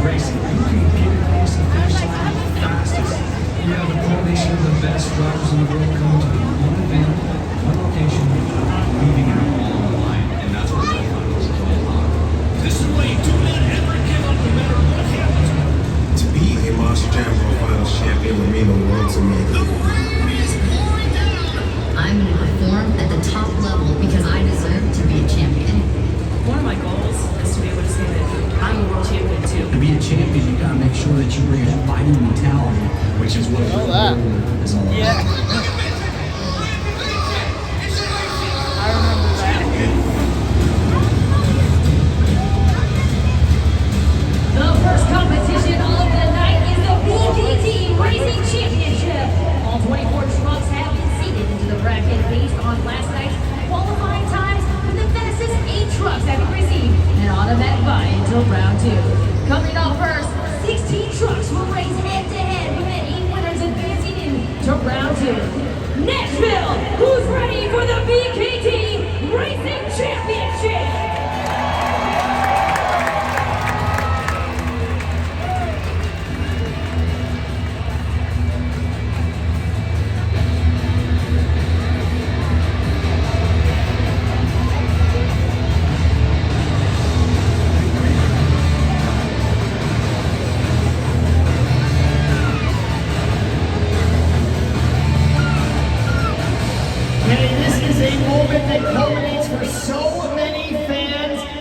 racing. You can get across the finish line the fastest. You have the combination of the best drivers in the world coming to one event, one location, leaving it all on the line. And that's what the finals is all about. This is why you do not ever give up no matter what happens. To be a Monster Jam World Finals champion would mean the world to me. The rain is pouring down. I'm going to perform at the top level because I deserve to be a champion. One of my goals is to be able to say that I'm a world champion too. To be a champion, you gotta make sure that you bring that fighting mentality, which is what the world is all about. Yeah. I remember that. The first competition of the night is the BKT Racing Championship. All 24 trucks have been seeded into the bracket based on last night's qualifying times, with the fastest 8 trucks having received an automatic bye until round 2. Coming up first, 16 trucks will race head-to-head with 8 winners advancing into round 2. Nashville, who's ready for the BKT Racing Championship?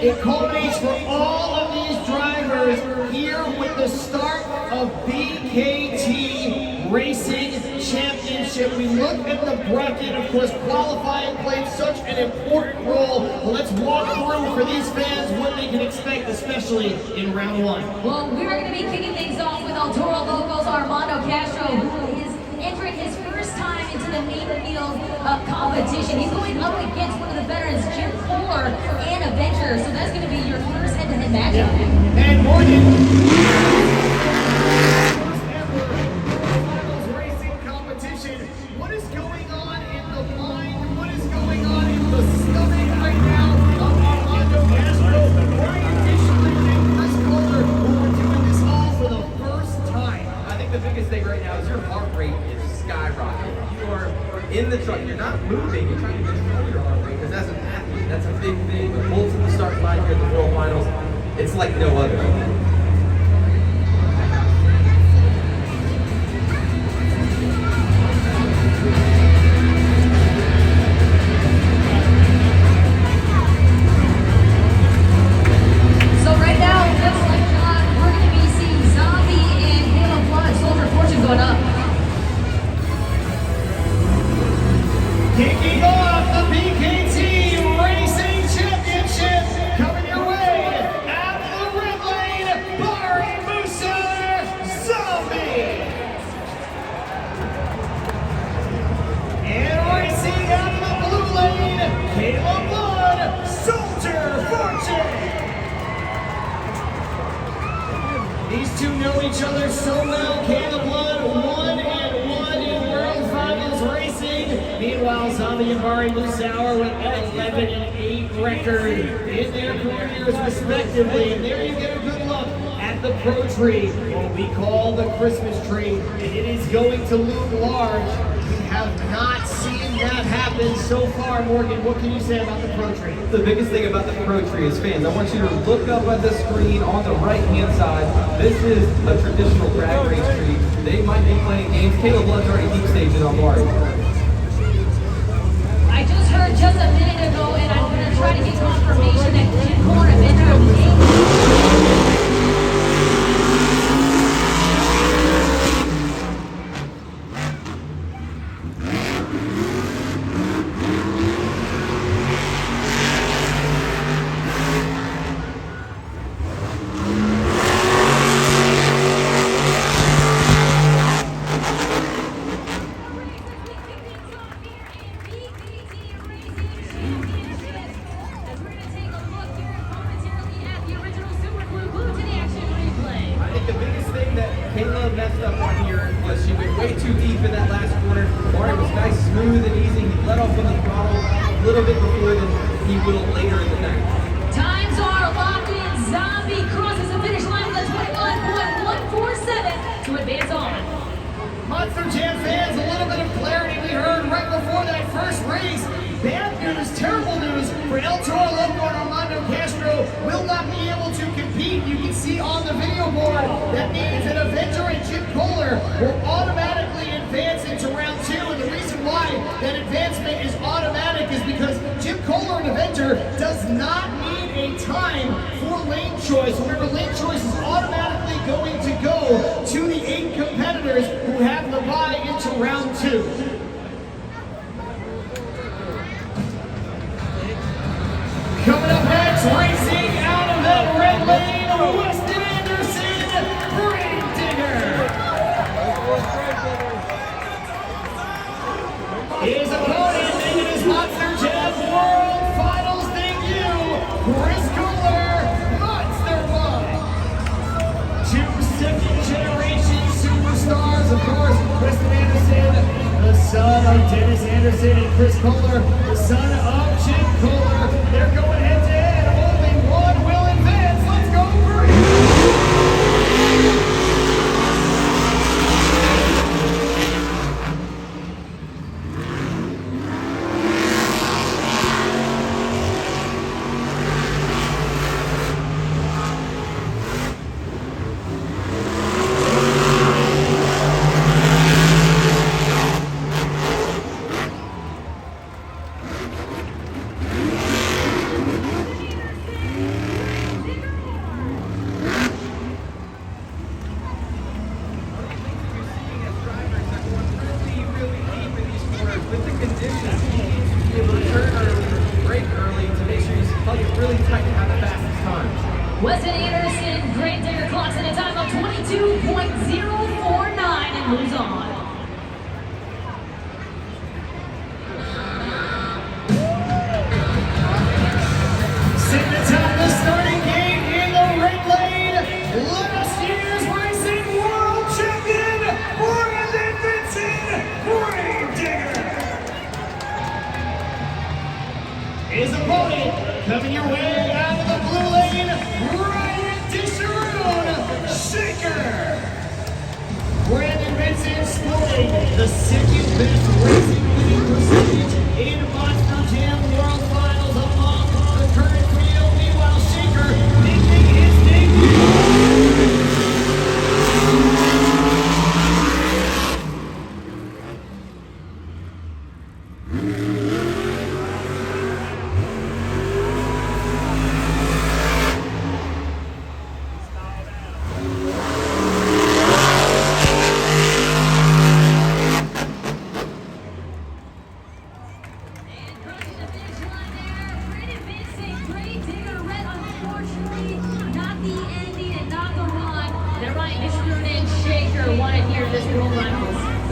It culminates for all of these drivers here with the start of BKT Racing Championship. We look at the bracket, of course, qualifying played such an important role. But let's walk through for these fans what they can expect, especially in round 1. Well, we're going to be kicking things off with El Toro Locos Armando Castro, who is entering his first time into the main field competition. He's going up against one of the veterans, Jim Fuller and Avenger. So that's going to be your first head-to-head match. Yeah. And Morgan. Racing competition. What is going on in the mind? What is going on in the stomach right now of Armando Castro? Brian Dishman and Chris Kohler, who are doing this all for the first time. I think the biggest thing right now is your heart rate is skyrocketing. You are in the truck, you're not moving, you're trying to control your heart rate, because as an athlete, that's a big thing. But pull to the start line here at the World Finals, it's like no other. So right now, it looks like we're going to be seeing Zombie and Caleb Blood, Soldier Fortune going up. Kicking off the BKT Racing Championship, coming your way out of the red lane, Barry Musa, Zombie. And racing out of the blue lane, Caleb Blood, Soldier Fortune. These two know each other so well. Caleb Blood, 1-1 in World Finals racing. Meanwhile, Zombie and Barry Musauer with an 11-8 record in their careers respectively. And there you get a good look at the Pro Tree, what we call the Christmas tree. And it is going to loom large. We have not seen that happen so far. Morgan, what can you say about the Pro Tree? The biggest thing about the Pro Tree is fans. I want you to look up at the screen on the right-hand side. This is a traditional drag race tree. They might be playing games. Caleb Blood's already deep staging on Barry. I just heard just a minute ago, and I'm going to try to get confirmation that Jim Fuller and Avenger are playing. Caleb messed up on here was she went way too deep in that last corner. Barry was nice, smooth, and easy. He let off on the throttle a little bit before than he will later in the night. Times are locked in. Zombie crosses the finish line with a 21. Monster Jam fans, a little bit of clarity we heard right before that first race. Bad news, terrible news for El Toro Loco and Armando Castro will not be able to compete. You can see on the video board that means that Avenger and Jim Kohler will automatically advance into round 2. And the reason why that advancement is automatic is because Jim Kohler and Avenger does not need a time for lane choice. Remember, lane choice is automatically going to go to the 8 competitors who have the bye into round 2. Coming up next, racing out of that red lane, Weston Anderson, Gravedigger. His opponent making his Monster Jam World Finals debut, Chris Kohler, Monster One. 2 second-generation superstars, of course, Weston Anderson, the son of Dennis Anderson, and Chris Kohler, the son of Jim Kohler. They're going head-to-head. Only one will advance. Let's go, Weston Anderson, Gravedigger clocks in a time of 22.049 and moves on. Sitting atop the starting gate in the red lane, last year's Racing World Champion, Brandon Vincent, Gravedigger. His opponent, coming your way out of the blue lane, Ryan Disharoon, Shaker. Brandon Vincent sporting the second best racing winning percentage in Monster Jam World Finals among the current field. Meanwhile, Shaker making his debut.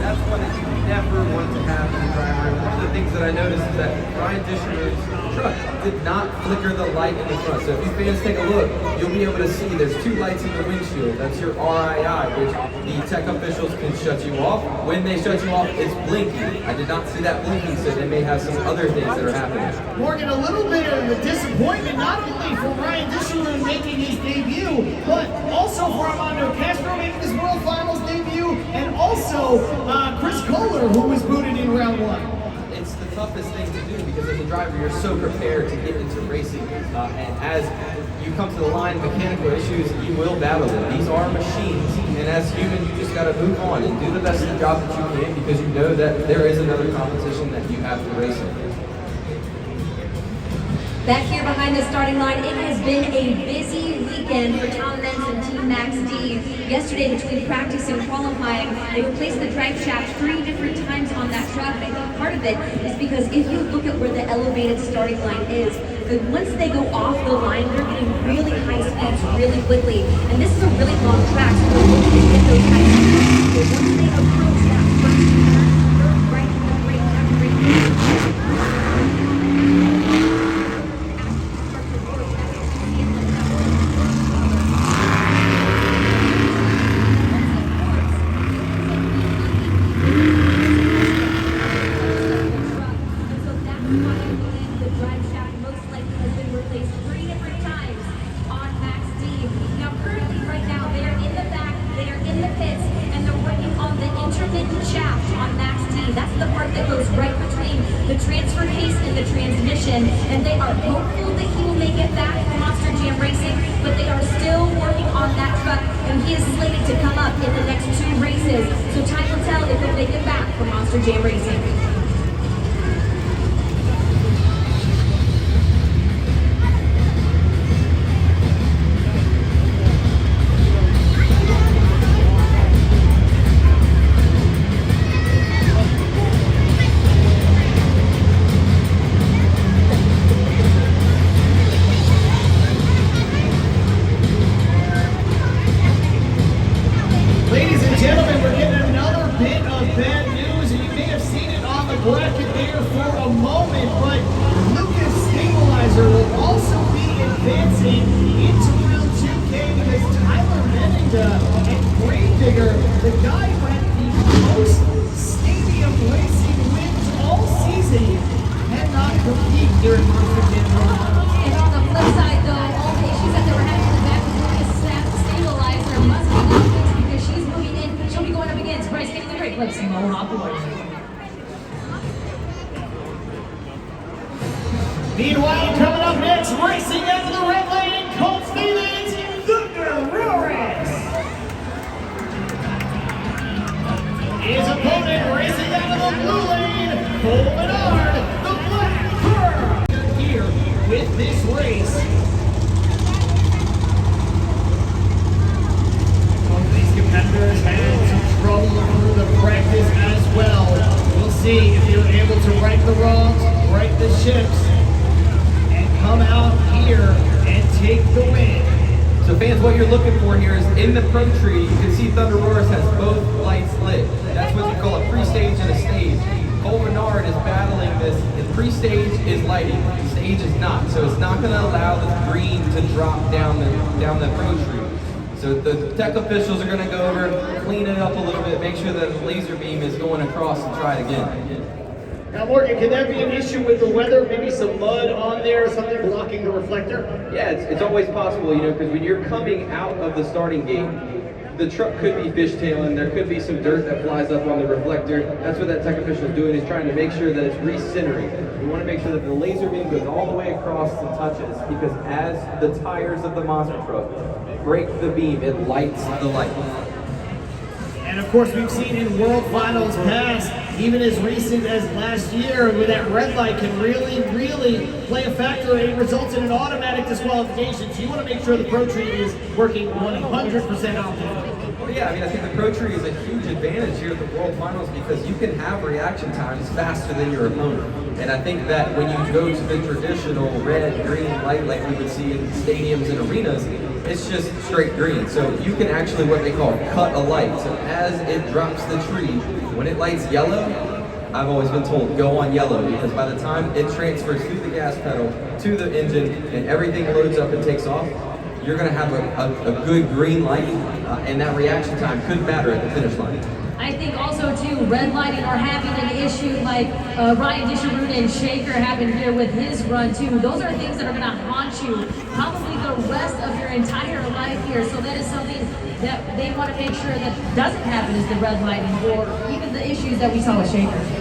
That's one that you never want to have in the driver. And one of the things that I noticed is that Ryan Disharoon's truck did not flicker the light in the front. So if you fans take a look, you'll be able to see there's 2 lights in the windshield. That's your RII, which the tech officials can shut you off. When they shut you off, it's blinking. I did not see that blinking, so they may have some other things that are happening. Morgan, a little bit of a disappointment, not only for Ryan Disharoon making his debut, but also for Armando Castro making his World Finals debut, and also Chris Kohler, who was booted in round 1. It's the toughest thing to do because as a driver, you're so prepared to get into racing. And as you come to the line, mechanical issues, you will battle them. These are machines. And as human, you just got to move on and do the best of the job that you can because you know that there is another competition that you have to race in. Back here behind the starting line, it has been a busy weekend for Tom Meents and Team Max D. Yesterday, between practice and qualifying, they replaced the drive shaft 3 different times on that truck. And I think part of it is because if you look at where the elevated starting line is, once they go off the line, they're getting really high speeds really quickly. And this is a really long track, so they're looking to get those high speeds. So once they approach that first turn, they're right in the brake temporary. and he is slated to come up in the next 2 races. So time will tell if he'll make it back for Monster Jam Racing. Ladies and gentlemen, we're getting another bit of bad news, and you may have seen it on the bracket there for a moment, but Lucas Stabilizer will also be advancing into Round 2K because Tyler Menninga and Gravedigger, the guy who had the most stadium racing wins all season, cannot compete here in Monster Jam. And on the flip side, though, all the issues that they were having in the back with Lucas Stabilizer must be now fixed because she's moving in. She'll be going up against Bryce getting the great clips and Mohawk Boys. Meanwhile, coming up next, racing out of the red lane, Colt Stevens, Thunder Rorex. His opponent racing out of the blue lane, Cole Menard, the Black Pearl. Here with this race. Both these competitors had some trouble through the practice as well. We'll see if they're able to right the wrongs, right the ships, and come out here and take the win. So fans, what you're looking for here is in the Pro Tree, you can see Thunder Roars has both lights lit. That's what you call a pre-stage and a stage. Cole Menard is battling this. The pre-stage is lighting, the stage is not. So it's not going to allow the green to drop down the Pro Tree. So the tech officials are going to go over, clean it up a little bit, make sure that the laser beam is going across and try it again. Now Morgan, could that be an issue with the weather? Maybe some mud on there or something blocking the reflector? Yeah, it's always possible, you know, because when you're coming out of the starting gate, the truck could be fishtailing, there could be some dirt that flies up on the reflector. That's what that tech official is doing, is trying to make sure that it's recentering. We want to make sure that the laser beam goes all the way across and touches, because as the tires of the monster truck break the beam, it lights the light. And of course, we've seen in World Finals past, even as recent as last year, where that red light can really play a factor, and it results in an automatic disqualification. So you want to make sure the Pro Tree is working 100% optimally. Well, yeah, I mean, I think the Pro Tree is a huge advantage here at the World Finals because you can have reaction times faster than your opponent. And I think that when you go to the traditional red, green light like we would see in stadiums and arenas, it's just straight green. So you can actually, what they call, cut a light. So as it drops the tree, when it lights yellow, I've always been told, go on yellow, because by the time it transfers through the gas pedal to the engine and everything loads up and takes off, you're going to have a good green light, and that reaction time could matter at the finish line. I think also too, red lighting or having an issue like Ryan Disharoon and Shaker having here with his run too. Those are things that are going to haunt you probably the rest of your entire life here. So that is something that they want to make sure that doesn't happen, is the red lighting or even the issues that we saw with Shaker.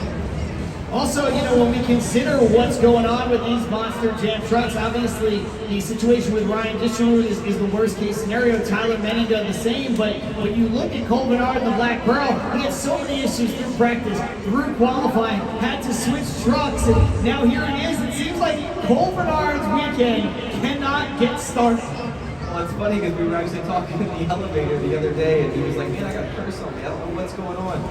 Also, you know, when we consider what's going on with these Monster Jam trucks, obviously the situation with Ryan Disharoon is the worst case scenario. Tyler Menninga the same, but when you look at Cole Menard and the Black Pearl, he had so many issues through practice, through qualifying, had to switch trucks, and now here it is. It seems like Cole Menard's weekend cannot get started. Well, it's funny because we were actually talking in the elevator the other day, and he was like, man, I got a curse on me. I don't know what's going on.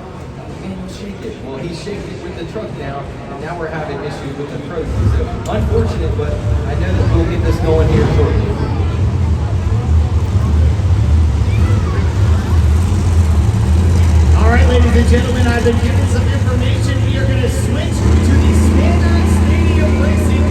Man, you shake it. Well, he's shaking it with the truck now, and now we're having issues with the Pro Tree. So unfortunate, but I know that we'll get this going here shortly. All right, ladies and gentlemen, I've been given some information. We are going to switch to the standard stadium racing.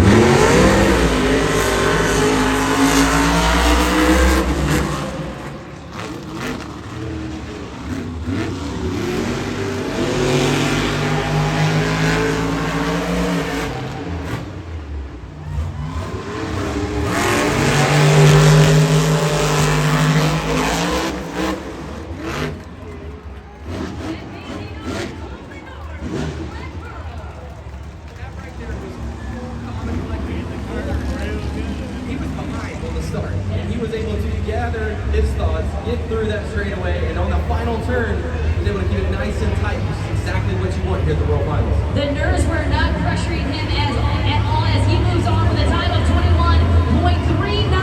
get through that straightaway, and on the final turn, he was able to keep it nice and tight, which is exactly what you want here at the World Finals. The nerves were not pressuring him at all as he moves on with a time of 21.390.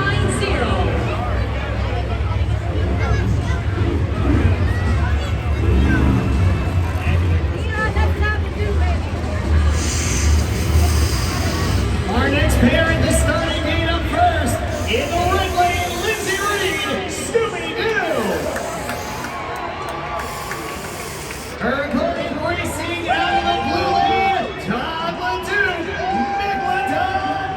Our next pair in the starting gate up first, in the red lane, Lindsay Reed, Scooby-Doo. Hurricane Racing out of the blue lane, Todd LeDuc, Megalodon.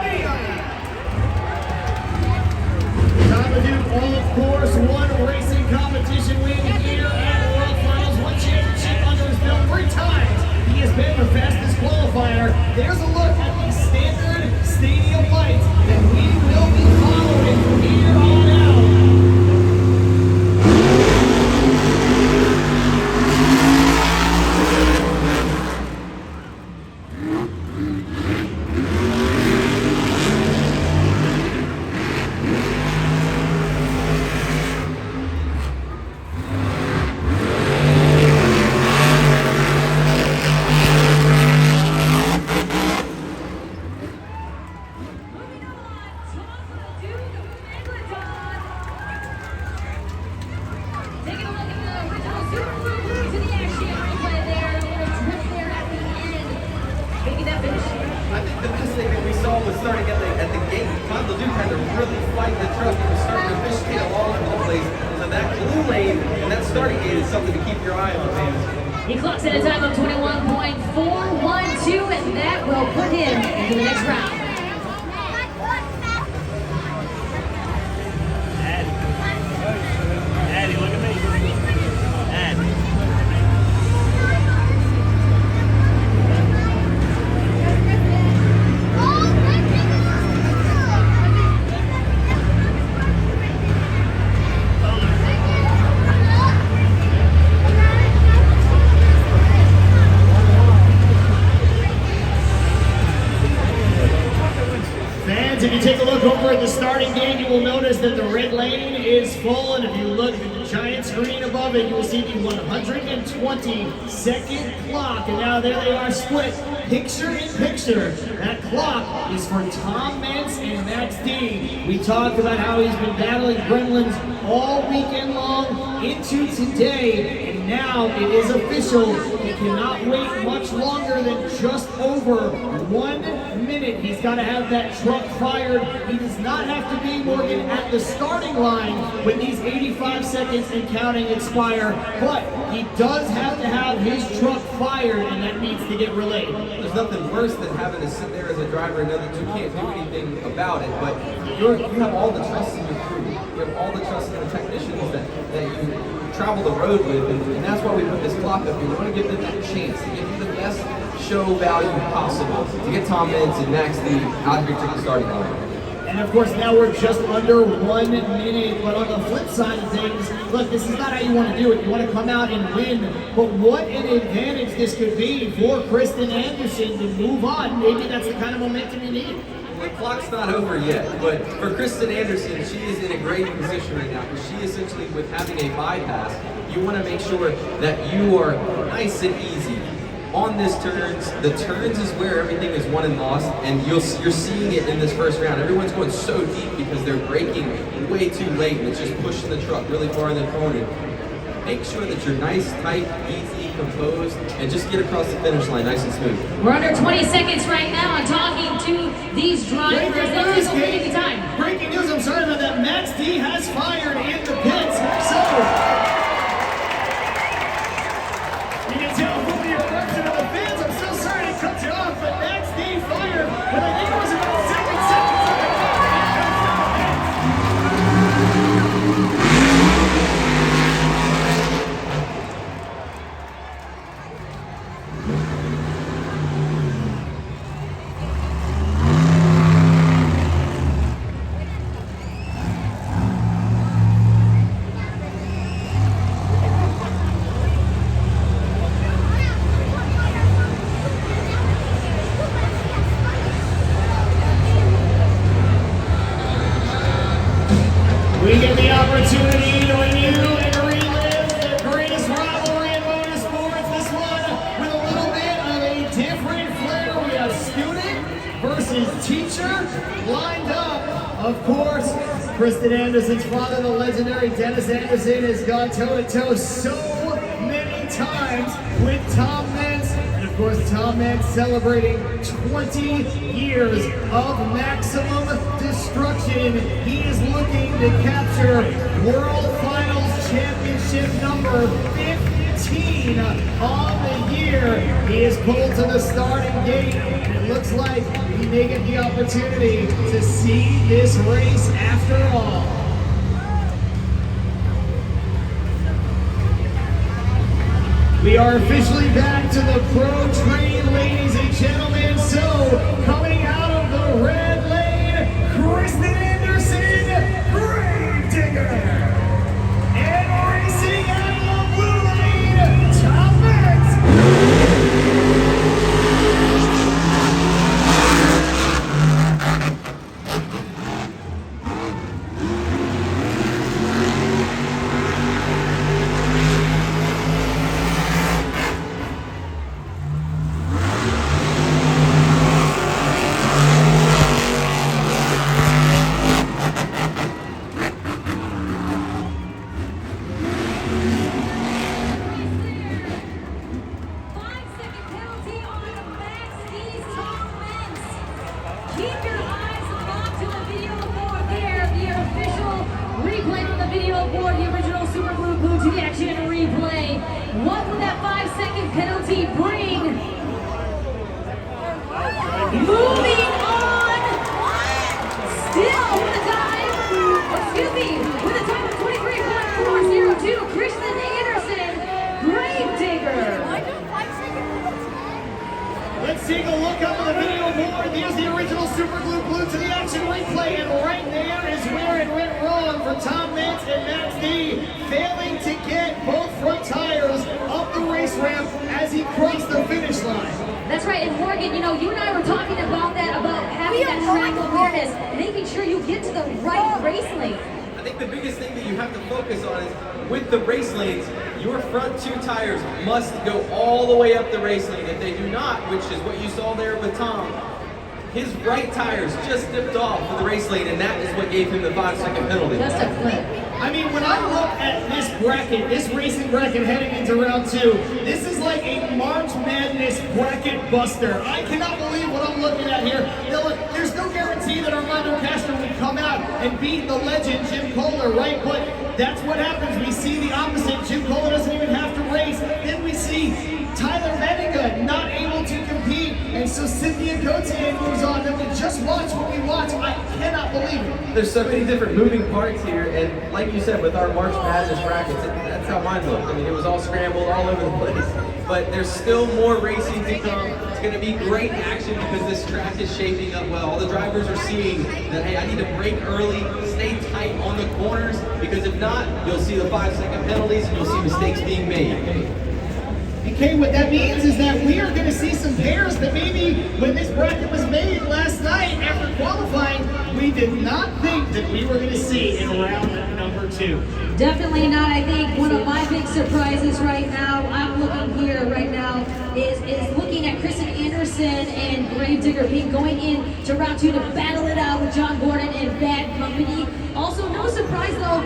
Todd LeDuc, of course, one racing competition win here at World Finals, one championship under his belt 3 times. He has been the fastest qualifier. There's a look at the standard stadium lights that we will be following from here on out. Taking a look at the original Super Blue to the action replay there. A little twist there at the end. Maybe that finish. I think the best thing that we saw was starting at the gate. Todd LeDuc had to really fight the truck. He was starting to fishtail all over the place. So that blue lane and that starting gate is something to keep your eye on, man. He clocks in a time of 21.412, and that will put him into the next round. Addy, look at me. Addy. Fans, if you take a look over at the starting gate, you will notice that the red lane is full, and if you look at the giant screen above it, you will see the 120-second clock, and now there they are split, picture in picture. That clock is for Tom Meents and Max D. We talked about how he's been battling gremlins all weekend long into today, and now it is official. He cannot wait much longer than just over 1 minute. He's got to have that truck fired. He does not have to be, Morgan, at the starting line when these 85 seconds and counting expire, but he does have to have his truck fired, and that needs to get relayed. There's nothing worse than having to sit there as a driver and know that you can't do anything about it, but you have all the trust in your crew. You have all the trust in the technicians that you travel the road with, and that's why we put this clock up here. We want to give them that chance to give you the best show value possible to get Tom Meents and Max D out here to the starting line. And of course, now we're just under 1 minute. But on the flip side of things, look, this is not how you want to do it. You want to come out and win. But what an advantage this could be for Kristen Anderson to move on. Maybe that's the kind of momentum you need. The clock's not over yet, but for Kristen Anderson, she is in a great position right now because she essentially, with having a bypass, you want to make sure that you are nice and easy. On this turns, the turns is where everything is won and lost, and you're seeing it in this first round. Everyone's going so deep because they're braking way too late, and it's just pushing the truck really far in the corner. Make sure that you're nice, tight, easy, composed, and just get across the finish line nice and smooth. We're under 20 seconds right now. I'm talking to these drivers. This is only the time. Breaking news, I'm sorry about that. Max D has fired in the pits. So, you can tell from the eruption of the fans, I'm so sorry to cut you off, but Max D fired, but I think it was about 7 seconds. Kristen Anderson's father, the legendary Dennis Anderson, has gone toe-to-toe so many times with Tom Meents. And of course, Tom Meents celebrating 20 years of Maximum Destruction. He is looking to capture World Finals Championship number 15 on the year. He is pulled to the starting gate. It looks like he may get the opportunity to see this race after all. We are officially back to the pro train, ladies and gentlemen. So, coming out of the red lane, Kristen Anderson, Gravedigger. And racing out of the blue lane, Tom Meents. What would that 5-second penalty bring? Moving on. Still with a time. Excuse me. With a time of 23.402. Kristen Anderson, Gravedigger. Let's take a look up at the video board. There's the original Super Glue glued to the action replay, and right there is where it went wrong for Tom Meents and Max D, failing to get both front tires up the race ramp as he crossed the finish line. That's right, and Morgan, you know, you and I were talking about that, about having that track awareness, making sure you get to the right race lane. I think the biggest thing that you have to focus on is with the race lanes, your front two tires must go all the way up the race lane. If they do not, which is what you saw there with Tom, his right tires just dipped off of the race lane, and that is what gave him the 5-second penalty. Just a flip. I mean, when I look at this bracket, this racing bracket heading into round 2, this is like a March Madness bracket buster. I cannot believe what I'm looking at here. Now, look, there's no guarantee that Armando Castro would come out and beat the legend Jim Kohler, right? But that's what happens. We see the opposite. Jim Kohler doesn't even have to race. Then we see Tyler Menninga not able to compete, and so Cynthia Gauthier moves on. Then we just watch what we watch. I cannot believe it. There's so many different moving parts here, and like you said, with our March Madness brackets, that's how mine looked. I mean, it was all scrambled all over the place. But there's still more racing to come. It's going to be great action because this track is shaping up well. All the drivers are seeing that, hey, I need to brake early, stay tight on the corners, because if not, you'll see the 5-second penalties and you'll see mistakes being made. Okay, what that means is that we are going to see some pairs that maybe when this bracket was made last night after qualifying, we did not think that we were going to see in round number 2. Definitely not. I think one of my big surprises right now, I'm looking here right now, is looking at Kristen Anderson and Gravedigger going in to round 2 to battle it out with John Gordon and Bad Company. Also, no surprise though,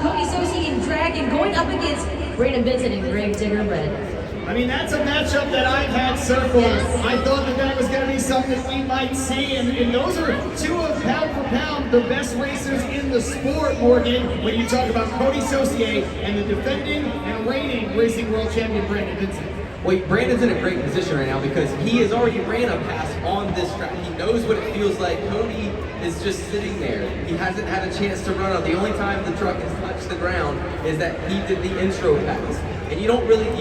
Cody Sosi and Dragon going up against Brandon Benson and Gravedigger Red. I mean, that's a matchup that I've had circled. Yes. I thought that was going to be something we might see, and those are two of pound for pound the best racers in the sport, Morgan, when you talk about Cody Saucier and the defending and reigning racing world champion Brandon Benson. Wait, Brandon's in a great position right now because he has already ran a pass on this track. He knows what it feels like. Cody is just sitting there. He hasn't had a chance to run on. The only time the truck has touched the ground is that he did the intro pass. And you're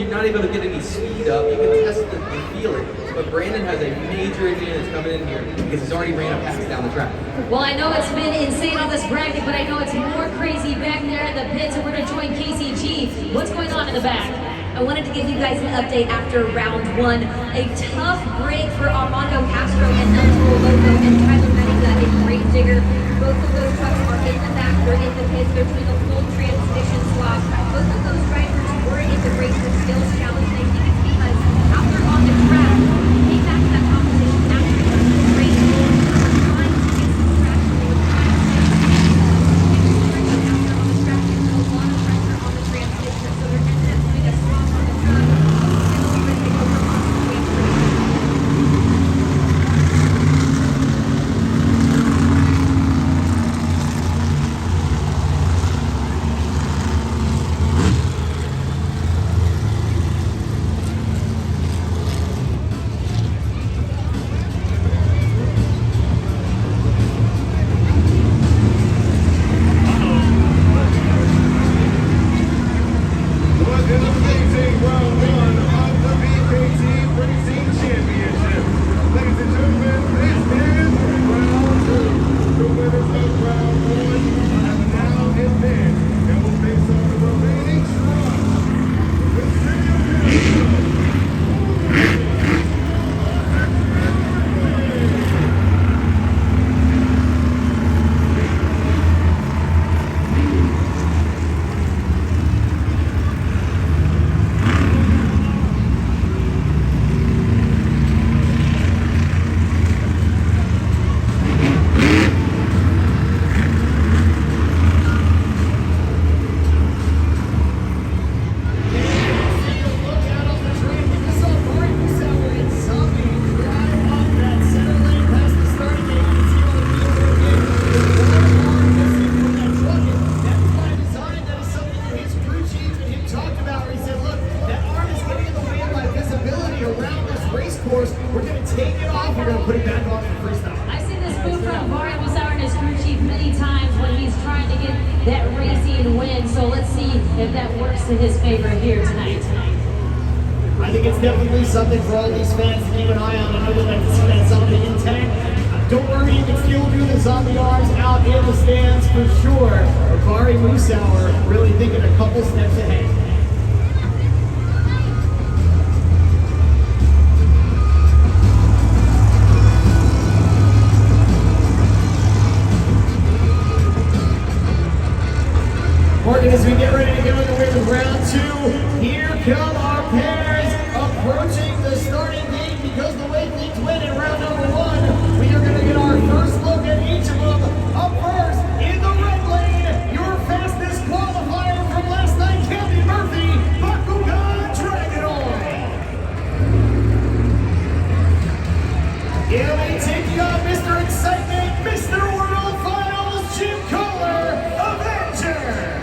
not able to get any speed up. You can test it and feel it. But Brandon has a major advantage coming in here because he's already ran a pass down the track. Well, I know it's been insane on this bracket, but I know it's more crazy back there in the pits, and we're going to join KCG. What's going on in the back? I wanted to give you guys an update after round 1. A tough break for Armando Castro and El Toro Loco and Tyler Menninga and Gravedigger. Both of those trucks are in the back. They're in the pits. They're doing a full transmission swap. Both of those drivers were in the race with skills challenge. And I think it's because after on the track, came back to that competition after the race, trying to get some traction. They were trying to if that works to his favor here tonight. I think it's definitely something for all these fans to keep an eye on. I know they'd like to see that zombie intact. Don't worry, you can still do the zombie arms out in the stands for sure. Bakari Musauer really thinking a couple steps ahead. Morgan, as we get ready to go into round 2, here come our pairs approaching the starting gate because the way things went in round number 1, we are going to get our first look at each of them. Up first, in the red lane, your fastest qualifier from last night, Candy Murphy, Bakugan Dragonoid. He'll be taking on Mr. Excitement, Mr. World Finals, Jim Kohler, Avenger.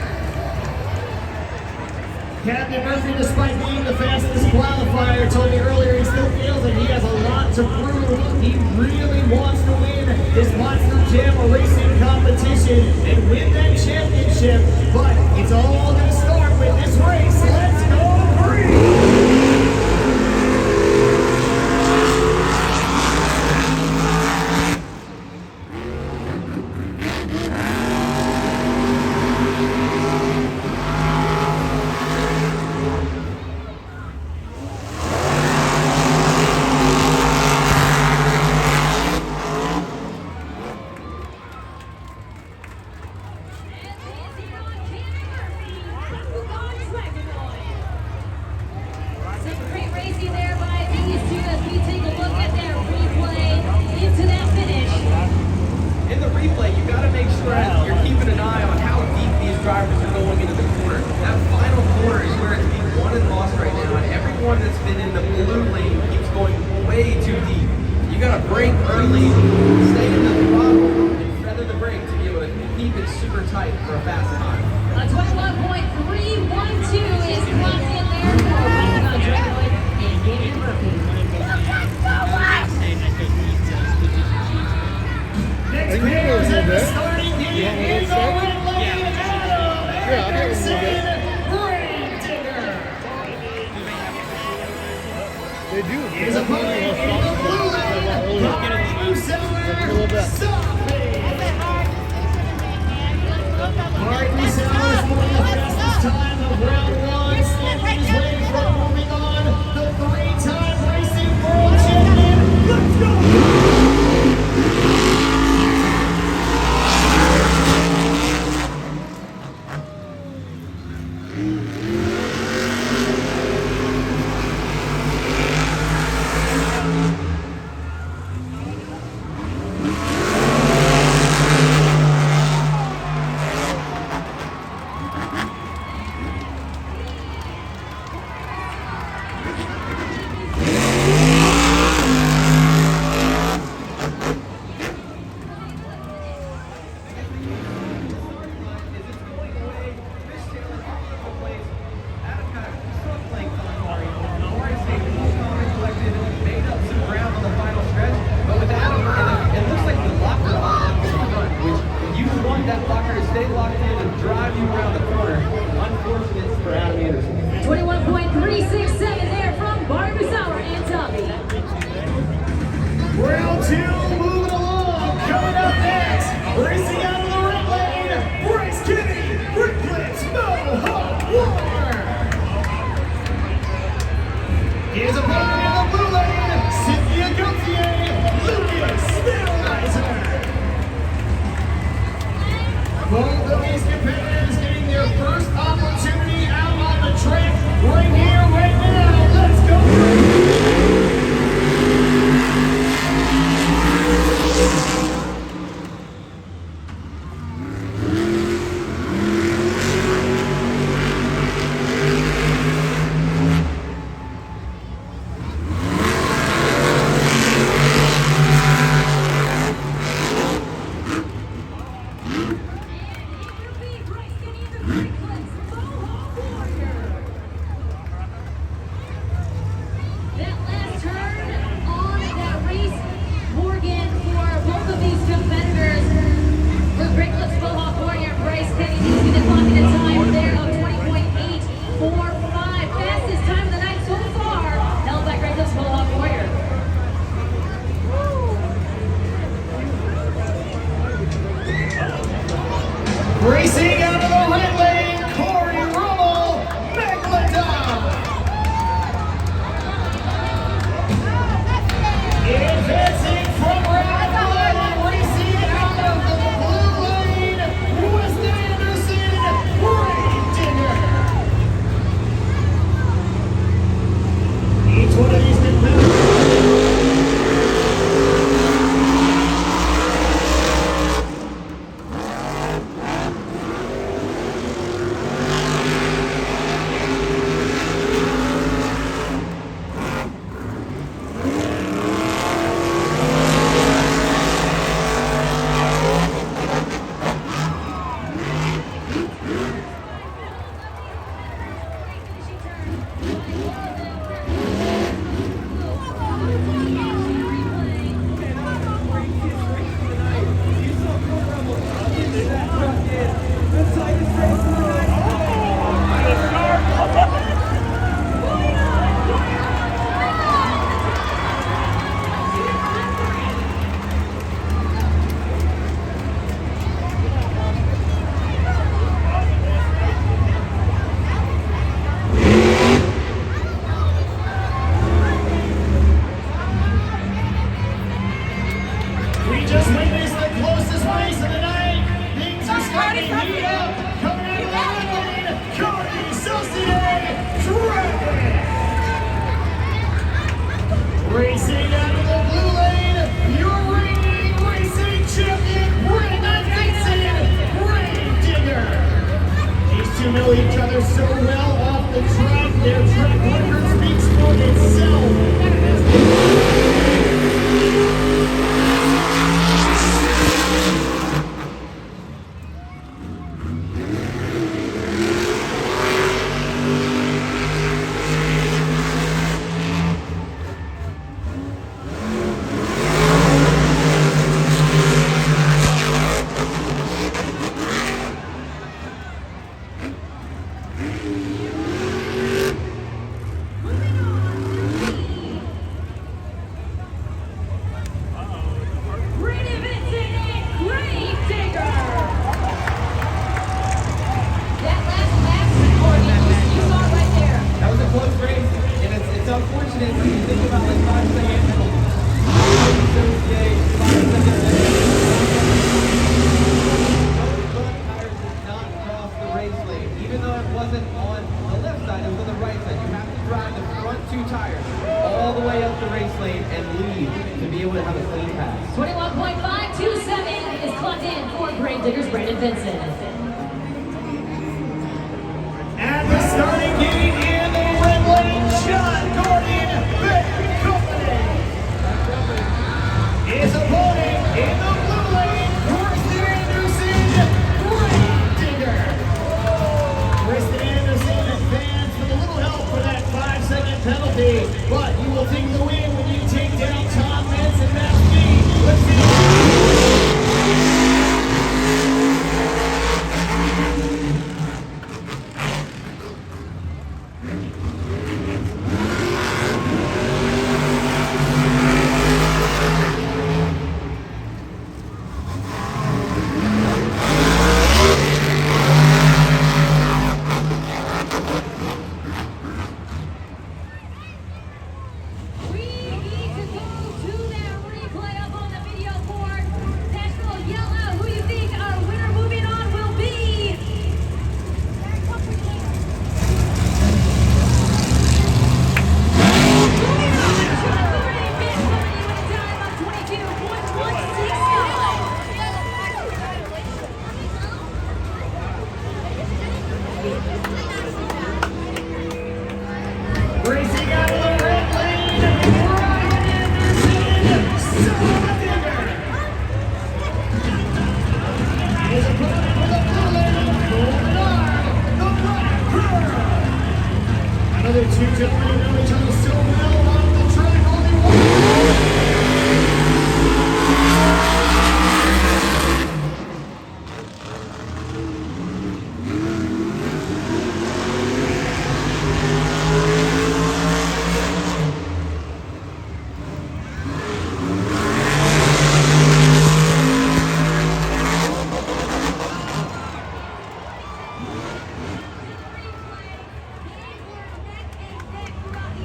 Captain Murphy, despite being the fastest qualifier, told me earlier he still feels that he has a lot to prove. He really wants to win this Monster Jam racing competition and win that championship. But it's all going to start with this race. Let's go green! Some great racing there by these two as we take a look at their replay into that finish. In the replay, you got to make sure that you're keeping an eye on how deep these drivers are going into the corner. That final corner is where it's being won and lost right now, and everyone that's been in the blue lane keeps going way too deep. You got to brake early, stay in the throttle, and feather the brake to be able to keep it super tight for a fast time. A 21.312 is clocked in there for Bakugan Dragonoid and Candy Murphy. Next pairs at the starting gate in the red lane, Adam Anderson, Gravedigger. They do. His opponent in the blue lane, Bakari Musauer, Zombie. Bakari Musauer is one of the fastest time of round 1, standing his way from moving on, the 3-time racing world champion. Let's go! so well off the track. Their track record speaks for itself. Brandon Vincent and Grave Digger. That last lap, Courtney, you saw it right there. That was a close race, and it's unfortunate when you think about like 5-second penalties. 5-second Both tires did not cross the race lane, even though it wasn't on the left side, it was on the right side. You have to drive the front two tires all the way up the race lane and lead to be able to have a clean pass. 21.527 is clocked in for Grave Digger's Brandon Vincent. At the starting gate in the red lane, John Gordon, Big Company. His opponent in the blue lane, Kristen Anderson, Grave Digger. Kristen Anderson advanced with a little help for that 5-second penalty, but you will take the win when you take down Tom Meents and Max D. Let's see. We need to go to that replay up on the video board. Nashville, yell out who you think our winner moving on will be. Moving on, John Gordon, Big Company with a time of 22.169. Racing out of the red lane, Brian Anderson, Silver Digger. His opponent with a blue lane, Golden Arm, the Black Crew. Another two gentlemen who know each other so well on the track, only one. throughout the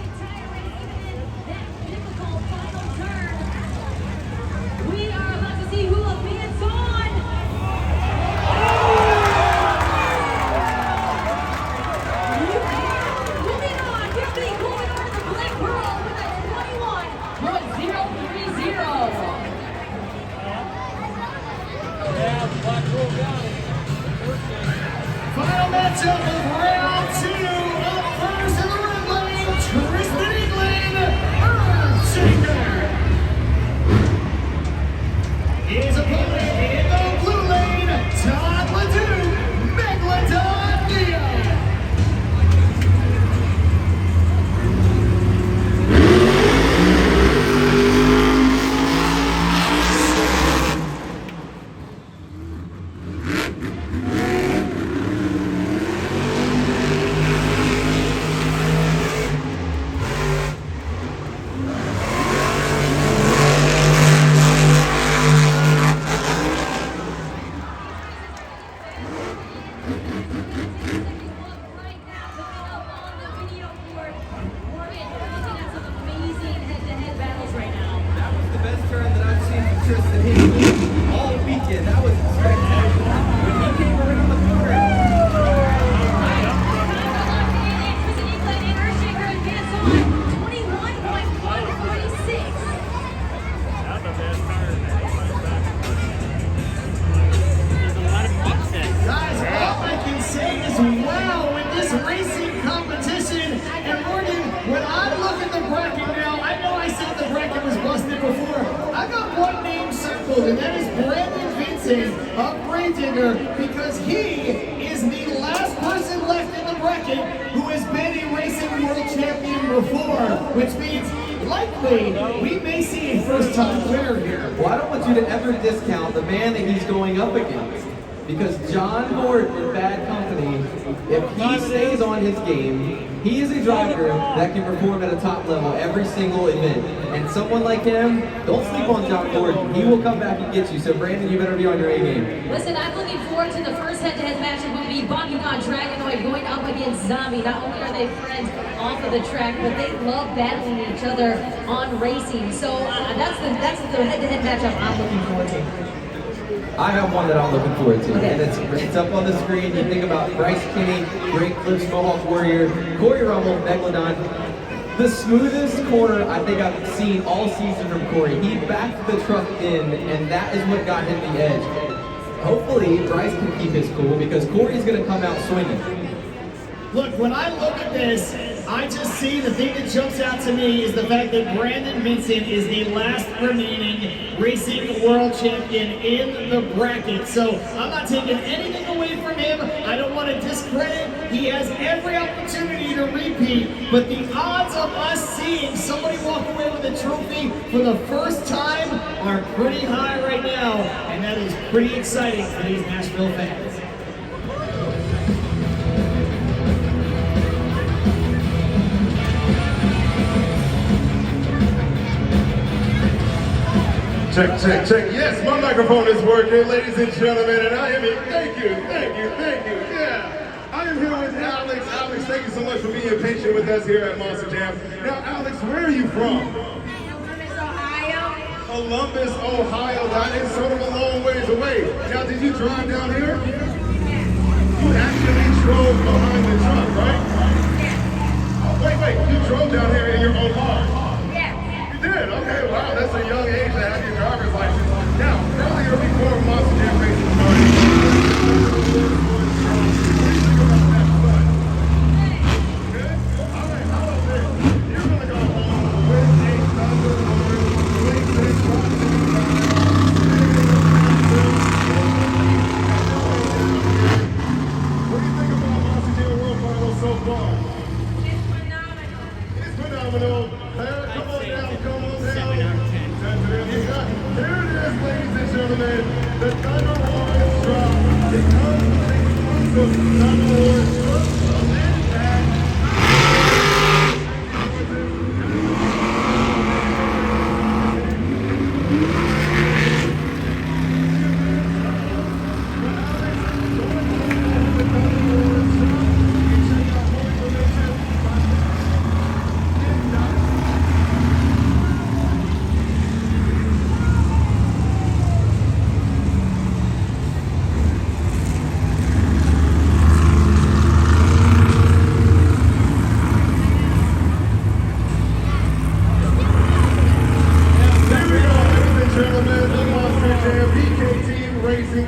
circled, and that is Brandon Vincent of Gravedigger, because he is the last person left in the bracket who has been a Racing World Champion before, which means likely we may see a first-time winner here. Well, I don't want you to ever discount the man that he's going up against. Because John Gordon in Bad Company, if he stays on his game, he is a driver that can perform at a top level every single event. And someone like him, don't sleep on John Gordon. He will come back and get you. So Brandon, you better be on your A game. Listen, I'm looking forward to the first head-to-head matchup will be Bakugan Dragonoid going up against Zombie. Not only are they friends off of the track, but they love battling each other on racing. So that's the head-to-head matchup I'm looking forward to. I have one that I'm looking forward to, Okay. and it's up on the screen. You think about Bryce Kinney, Great Clips, Mohawk Warrior, Corey Rummel, Megalodon. The smoothest corner I think I've seen all season from Corey. He backed the truck in, and that is what got him the edge. Hopefully, Bryce can keep his cool because Corey's going to come out swinging. Look, when I look at this, I just see the thing that jumps out to me is the fact that Brandon Vincent is the last remaining Racing World Champion in the bracket. So I'm not taking anything away from him. I don't want to discredit. He has every opportunity to repeat, but the odds of us seeing somebody walk away with a trophy for the first time are pretty high right now, and that is pretty exciting for these Nashville fans. Check, check, check. Yes, my microphone is working, ladies and gentlemen, and I am in. Thank you. Yeah. I am here with Alex. Alex, thank you so much for being patient with us here at Monster Jam. Now, Alex, where are you from? Columbus, Ohio. Columbus, Ohio. That is sort of a long ways away. Now, did you drive down here? You actually drove behind the truck, right? Oh, wait. You drove down here in your own car? You did? Okay, wow, that's a young age to have your driver's license. Now, earlier before Monster Jam Racing started, what do you think about that fun? Good? All right, how about this? You're going to go home with a Thunderbird 26 What do you think about Monster Jam World Finals so far? It's phenomenal. Come on down. Here it is, ladies and gentlemen. The Thunder Wars drop. It comes with the exclusive Thunder Wars drop.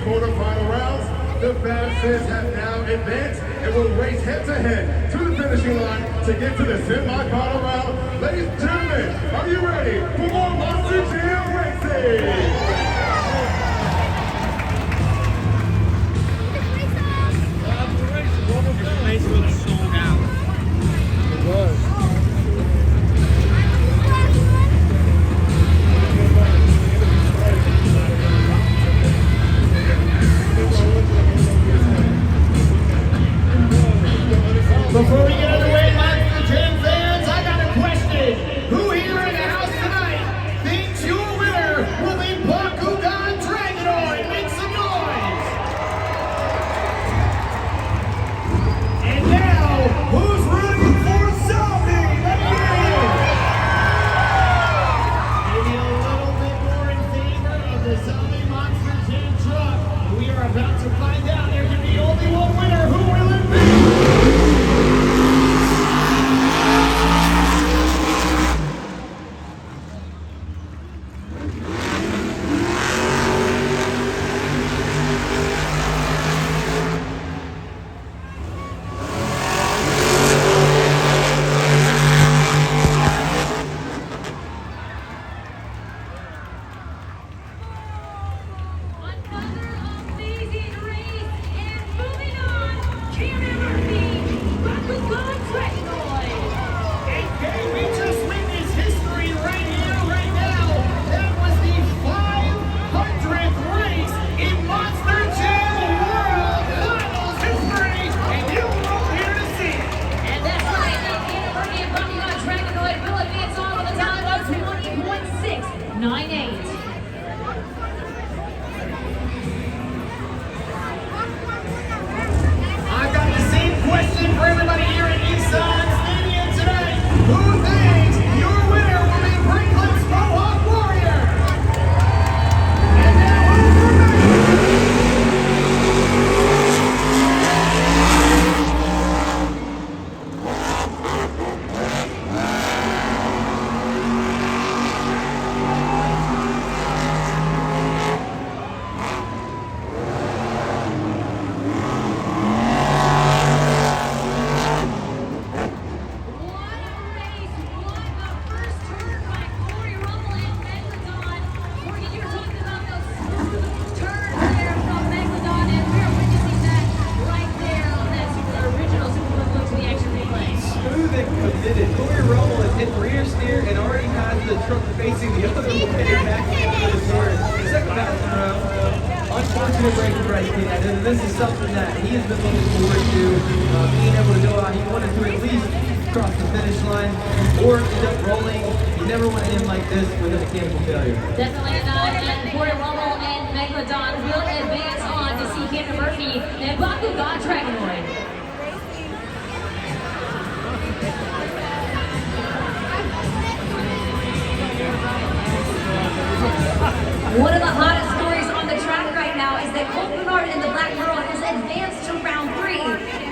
Quarterfinal rounds. The fastest have now advanced and will race head-to-head to the finishing line to get to the semi-final round. Ladies and gentlemen, are you ready for more Monster Jam Racing? Before we get underway, Monster Jam fans, I got a question. Who here in the house tonight thinks your winner will be hit rear steer and already has the truck facing the other way back into the steer. Second pass in a row. Unfortunate break for Bryce King. And this is something that he has been looking forward to, being able to go out. He wanted to at least cross the finish line or end up rolling. He never went in like this with a mechanical failure. Definitely not. And Corey Rummel and Megalodon will advance on to see Cameron Murphy and Bakugan Dragonoid. One of the hottest stories on the track right now is that Colt Bernard and the Black Pearl has advanced to round 3.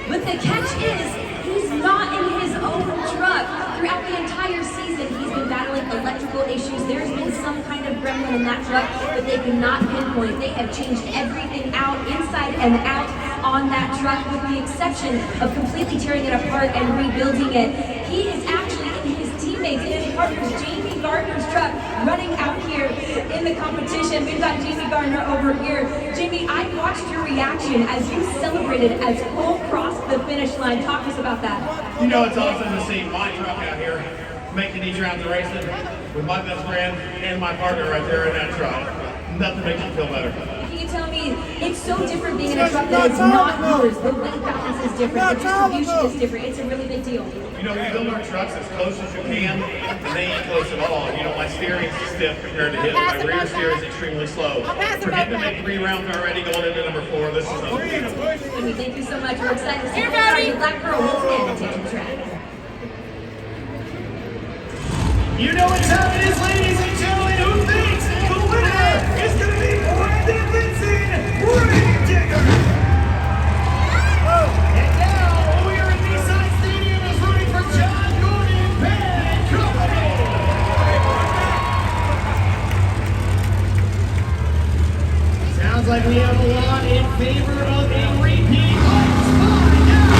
But the catch is, he's not in his own truck. Throughout the entire season, he's been battling electrical issues. There's been some kind of gremlin in that truck that they cannot pinpoint. They have changed everything out, inside and out, on that truck, with the exception of completely tearing it apart and rebuilding it. He is actually in his teammates, in his partners, Jamie Gardner's truck, running out here in the competition. We've got Jamie Gardner over here. Jamie, I watched your reaction as you celebrated as Cole crossed the finish line. Talk to us about that. You know, it's awesome to see my truck out here making these rounds of racing with my best friend and my partner right there in that truck. Nothing makes you feel better. Can you tell me, it's so different being in a truck that is not yours. The weight balance is different, the distribution is different. It's a really big deal. You know, we build our trucks as close as you can, and they ain't close at all. You know, my steering's stiff compared to his. My rear steer is extremely slow. For him to make 3 rounds already going into number 4, this is unbelievable. Jamie, thank you so much. We're excited to see the Black Pearl once again take the track. You know what time it is, ladies and gentlemen. Who thinks the winner is going to be Brandon Vincent Raindigger? And now we are in Nissan Stadium is rooting for John Gordon Band Company. Sounds like we have a lot in favor of a repeat. Let's find out.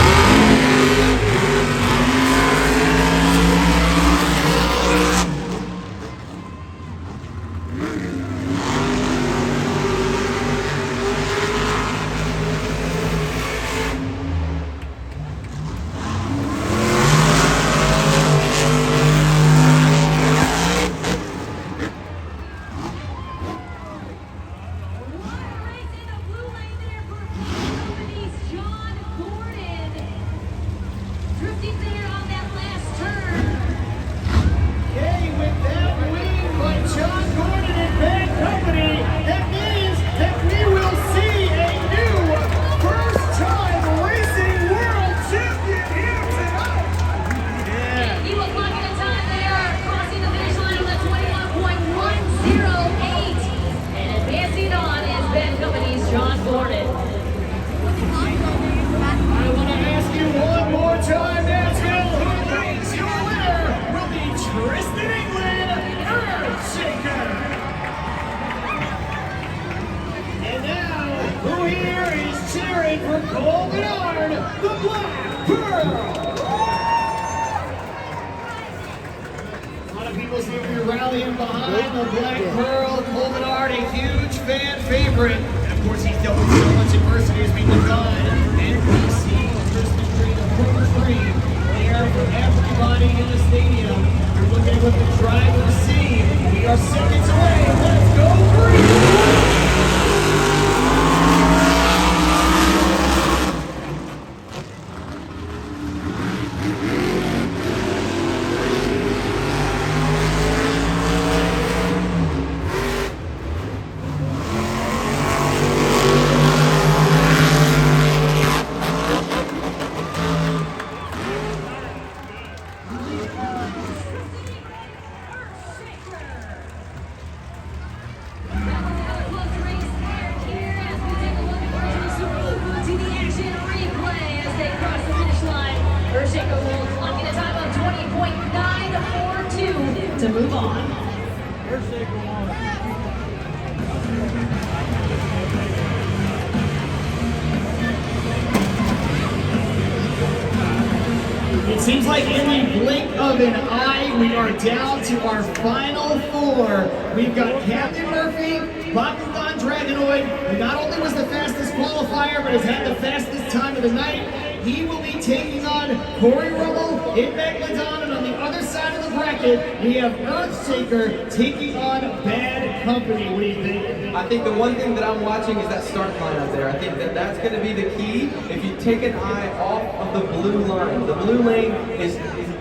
It seems like in the blink of an eye, we are down to our final 4. We've got Captain Murphy, Bakugan Dragonoid, who not only was the fastest qualifier, but has had the fastest time of the night. He will be taking on Corey Rummel in Megalodon, and on the other side of the bracket, we have Earthshaker taking on Bad Company. What do you think? I think the one thing that I'm watching is that start line up there. I think that that's going to be the key. If you take an eye off of the blue line, the blue lane is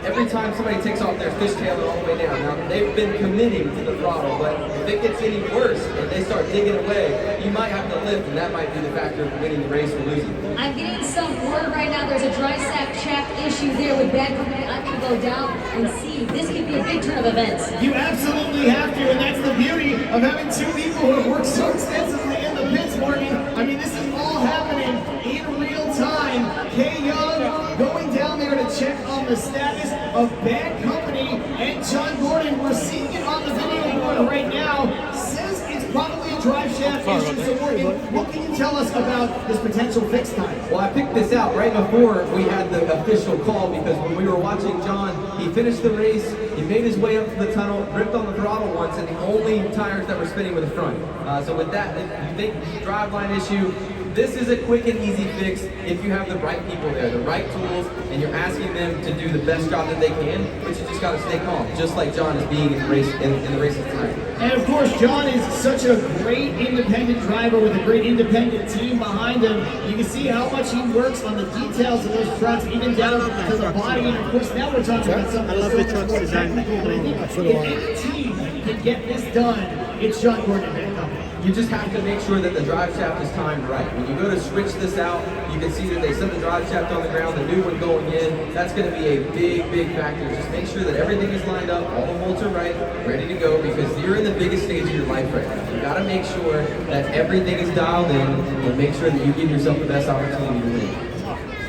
every time somebody takes off their fishtailing all the way down. Now, they've been committing to the throttle, but if it gets any worse and they start digging away, you might have to lift, and that might be the factor of winning the race or losing. I'm getting some word right now. There's a dry sack shaft issue there with Bad Company. I'm going to go down and see. This could be a big turn of events. You absolutely have to, and that's the beauty of having two people who have worked so extensively in the pits, Morgan. I mean, this is all happening in real time. Kay Young going down there to check on the status of Bad Company, and John Gordon, we're seeing it on the video board right now, says it's probably a drive shaft issue. So Morgan, what can you tell us about this potential fix time? Well, I picked this out right before we had the official call, because when we were watching John, he finished the race, he made his way up to the tunnel, gripped on the throttle once, and the only tires that were spinning were the front. So with that, if you think driveline issue, this is a quick and easy fix if you have the right people there, the right tools, and you're asking them to do the best job that they can, but you just gotta stay calm, just like John is being in the race in the races tonight. And of course, John is such a great independent driver with a great independent team behind him. You can see how much he works on the details of those trucks, even down to the body. And of course, now we're talking about something that's a little more technical. But I think if any team can get this done, it's John Gordon and Bad Company. You just have to make sure that the drive shaft is timed right. When you go to switch this out, you can see that they set the drive shaft on the ground, the new one going in. That's going to be a big, big factor. Just make sure that everything is lined up, all the bolts are right, ready to go, because you're in the biggest stage of your life right now. You got to make sure that everything is dialed in and make sure that you give yourself the best opportunity to win.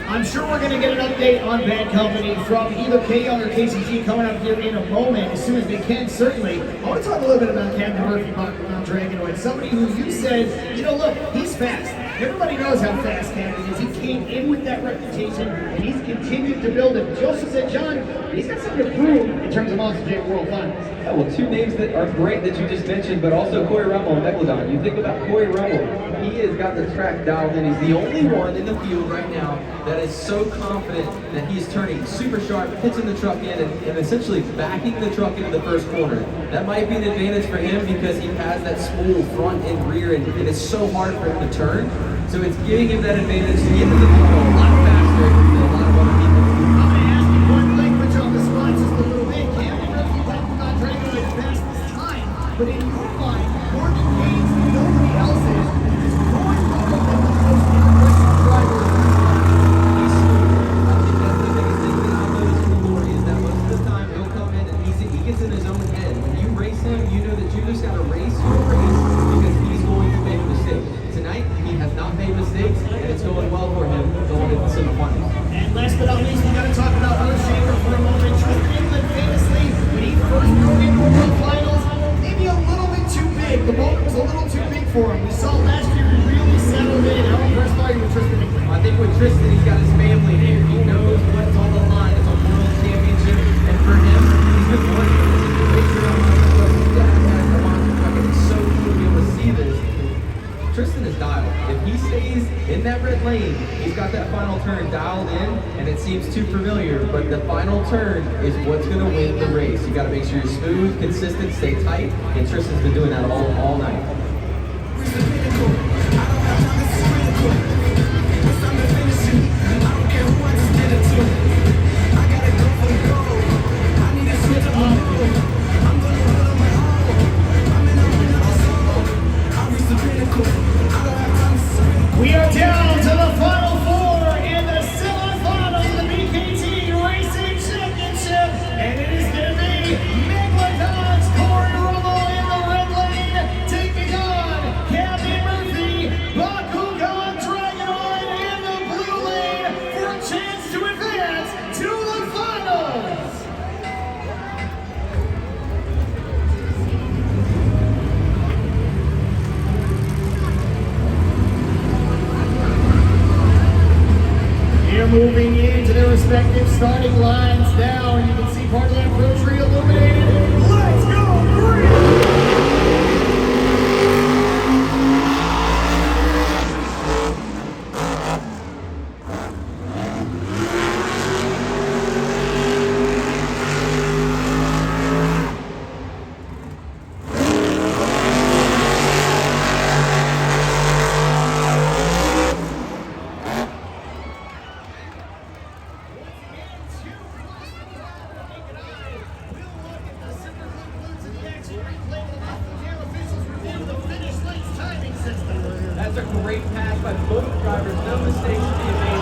I'm sure we're going to get an update on Bad Company from either Kay Young or KCG coming up here in a moment, as soon as they can, certainly. I want to talk a little bit about Captain Murphy on Dragonoid, somebody who you said, you know, look, he's fast. Everybody knows how fast Captain is. He came in with that reputation, and he's continued to build it. Joseph said, John, he's got something to prove in terms of Monster Jam World Finals. Yeah, well, two names that are great that you just mentioned, but also Corey Rummel and Megalodon. You think about Corey Rummel, he has got the track dialed in. He's the only one in the field right now that is so confident that he's turning super sharp, pitching the truck in, and essentially backing the truck into the first corner. That might be an advantage for him because he has that smooth front and rear, and it's so hard for him to turn. So it's giving him that advantage to get into the tunnel a lot faster than a lot of other people. I'm going to ask you point blank, put you on the spot just a little bit. Captain Murphy talking about Dragonoid's fastest time, but in your mind, Morgan Hayes, nobody else is Corey Rummel one of the most impressive drivers. He's smooth. I think that's the biggest thing that I've noticed from Lori is that most of the time he'll come in and he gets in his own head. When you race him, you know that you just got to race your race because he's going to make a mistake. Tonight, he has not made mistakes, and it's going well for him going into the finals. And last but not least, we got to talk about Earthshaker for a moment. Tristan England famously, when he first broke into the World Finals, maybe a little bit too big. The moment was a little too big for him. We saw last year he really settled in. How impressed are you with Tristan England? I think with Tristan, he's got his family here. He knows what's on the line. It's a world championship, and for him, he's been working on this picture on his dad has the monster truck, and it's so cool to be able to see this. Tristan is dialed. If he stays in that red lane, he's got that final turn dialed in, and it seems too familiar, but the final turn is what's going to win the race. You got to make sure you're smooth, consistent, stay tight, and Tristan's been doing that all night. We are down to the final four in the semifinals of the BKT Racing Championship, and it is going to be Megalodon's Corey Rummel in the red lane, taking on Captain Murphy, Bakugan Dragonoid in the blue lane for a chance to advance to the finals. They're moving into their respective starting lines now, and you can see part of that pro tree illuminated. Let's go, green! That's a great pass by both drivers. No mistakes being made.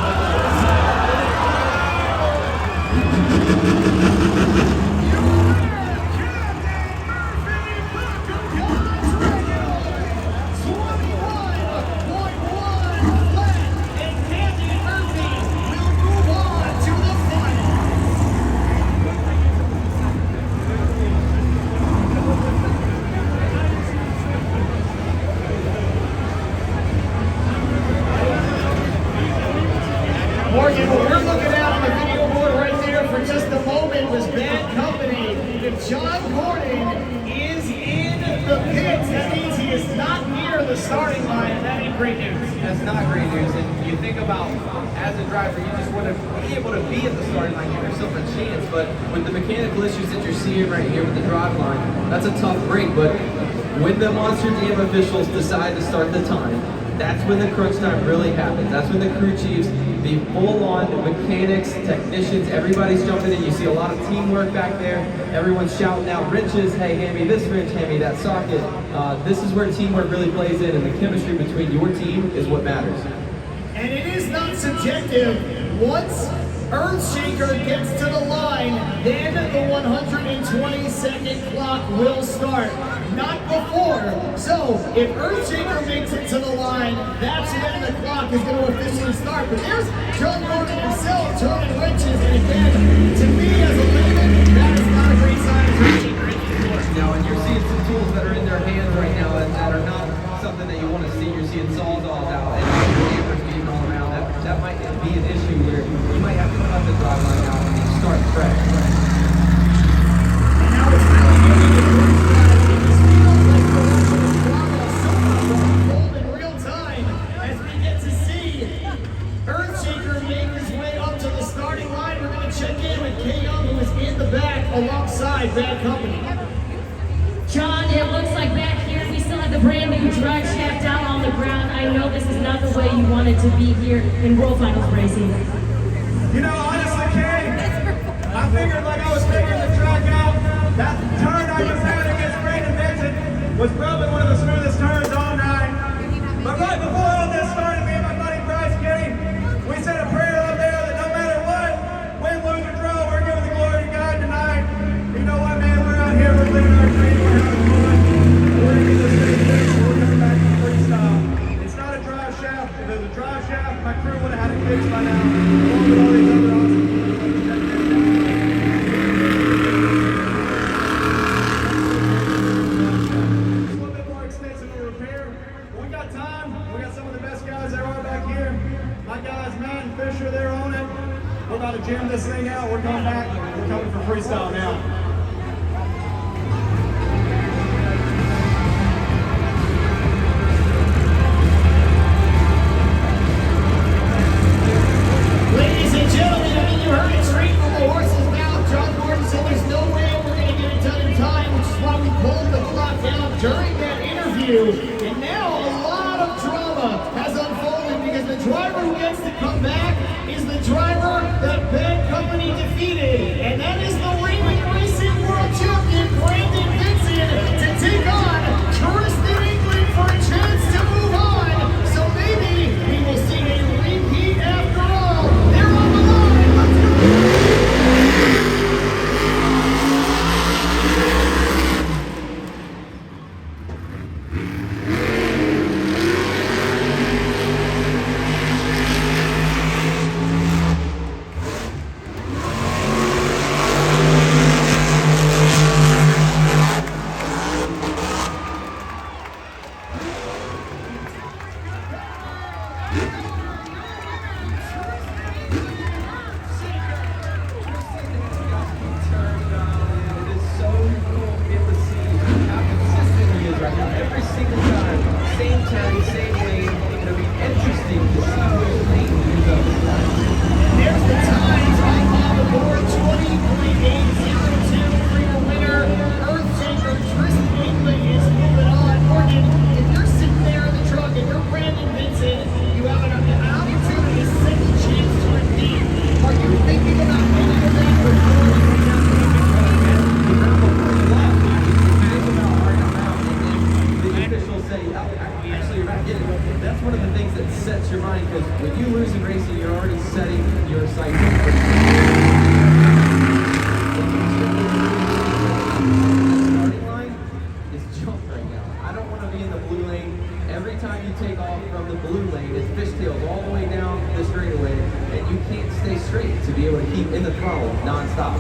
Morgan, what we're looking at on the video board right there for just a moment was Bad Company. If John Gordon is in the pits, that means he is not near the starting line, and that ain't great news. That's not great news. And you think about, as a driver, you just want to be able to be at the starting line, give yourself a chance. But with the mechanical issues that you're seeing right here with the drive line, that's a tough break. But when the Monster Jam officials decide to start the time, that's when the crunch time really happens. That's when the crew chiefs, the full-on mechanics, technicians, everybody's jumping in. You see a lot of teamwork back there. Everyone's shouting out wrenches. Hey, hand me this wrench, hand me that socket. This is where teamwork really plays in, and the chemistry between your team is what matters. And it is not subjective. Once Earthshaker gets to the line, then the 120-second clock will start. Not before. So, if Earthshaker makes it to the line, that's when the clock is going to officially start. But there's John Gordon himself turning wrenches, and again, to me as a layman, that is not a great sign of Earthshaker in the course. Now, and you're seeing some tools that are in their hands right now that are not something that you want to see. You're seeing sawzalls out and hammers being all around. That might be an issue where you might have to cut the drive line out and start fresh. And now it's really getting to the in real time as we get to see Earthshaker make his way up to the starting line. We're going to check in with Kay Young, who is in the back alongside Bad Company. John, it looks like back here we still have the brand new drive shaft down on the ground. I know this is not the way you wanted to be here in World Finals racing. You know, honestly, Kay, I figured like I was figuring the track out. That turn I just had against Brandon Benson was probably one of the smoothest turns all night. But right before all this started, me and my buddy Bryce Kenny, we said a prayer up there that no matter what, win, lose, or draw, we're giving the glory to God tonight. You know what, man? We're out here, we're living our dream, we're having fun. We're gonna do this thing big, we're coming back to freestyle. It's not a drive shaft. If it was a drive shaft, my crew would have had it fixed by now, along with all these other awesome we're about to jam this thing out. We're coming back. We're coming for freestyle now. Ladies and gentlemen, I mean, you heard it straight from the horse's mouth. John Gordon said there's no way we're going to get it done in time, which is why we pulled the clock down during that interview. And now a lot of drama has unfolded because the driver who gets to come back is the driver that Bad Company defeated. And that is the reigning racing world champion, Brandon Benson, to take on Tristan England for a chance to move on. So maybe we will see a repeat after all. They're on the line. Let's go. top.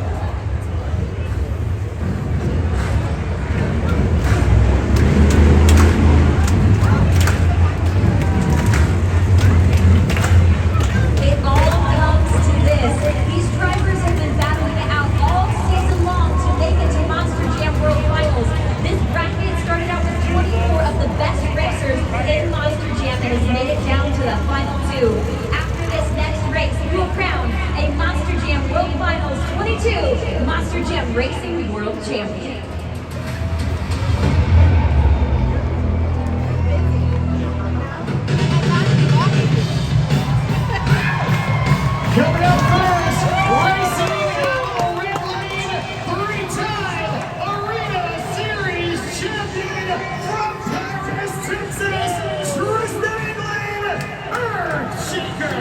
It all comes to this. These drivers have been battling it out all season long to make it to Monster Jam World Finals. This bracket started out with 24 of the best racers in Monster Jam and has made it down to the final two. After this next race, we will crown a Monster Jam World Finals 22 Monster Jam Racing World Champion. Coming up first, racing out of red lane, three-time Arena Series champion from Paris, Texas, Tristan England, Earthshaker.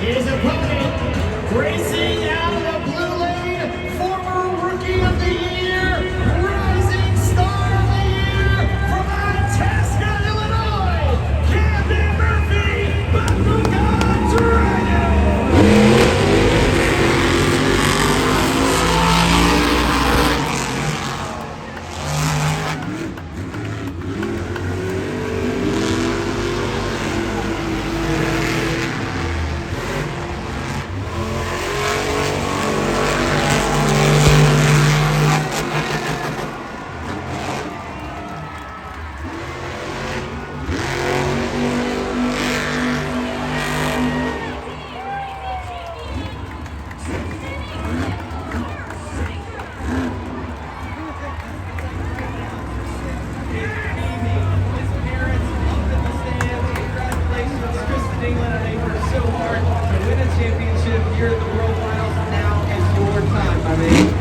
His opponent, racing out of the blue lane, former Rookie of the Year, Rising Star of the Year from Itasca, Illinois, Camden Murphy, Babuga Dragon. England, I think we're so hard to win a championship here at the World Finals. Now is your time, my man.